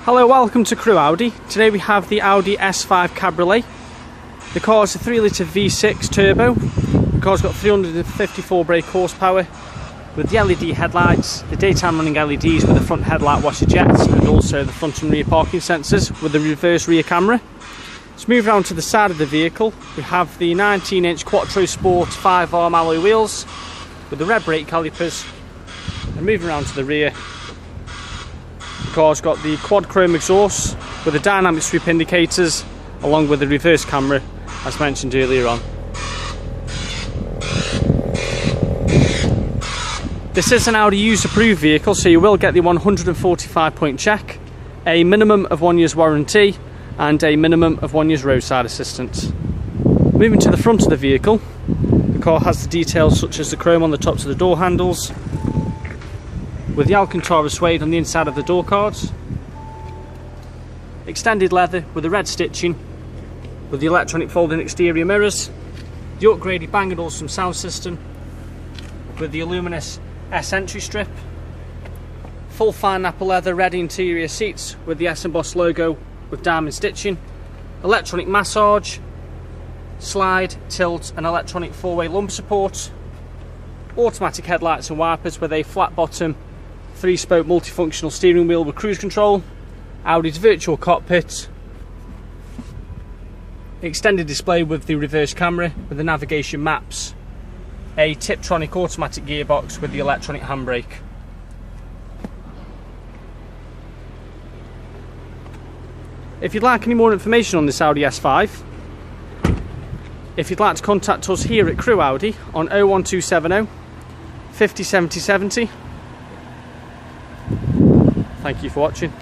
Hello, welcome to Crewe Audi. Today we have the Audi S5 Cabriolet. The car is a 3-litre V6 turbo. The car's got 354 brake horsepower with the LED headlights, the daytime running LEDs with the front headlight washer jets, and also the front and rear parking sensors with the reverse rear camera. Let's move around to the side of the vehicle. We have the 19-inch Quattro Sport 5-arm alloy wheels with the red brake calipers. And moving around to the rear, the car's got the quad chrome exhaust with the dynamic sweep indicators along with the reverse camera as mentioned earlier on. This is an Audi used approved vehicle, so you will get the 145-point check, a minimum of 1 year's warranty and a minimum of 1 year's roadside assistance. Moving to the front of the vehicle, the car has the details such as the chrome on the tops of the door handles, with the Alcantara suede on the inside of the door cards, extended leather with the red stitching, with the electronic folding exterior mirrors, the upgraded Bang & Olufsen sound system, with the luminous S entry strip, full fine Nappa leather red interior seats with the S embossed logo with diamond stitching, electronic massage, slide, tilt and electronic 4-way lumbar support, automatic headlights and wipers with a flat bottom 3-spoke multifunctional steering wheel with cruise control, Audi's Virtual Cockpit, extended display with the reverse camera with the navigation maps, a tiptronic automatic gearbox with the electronic handbrake. If you'd like any more information on this Audi S5, if you'd like to contact us here at Crewe Audi on 01270 50 70 70. Thank you for watching.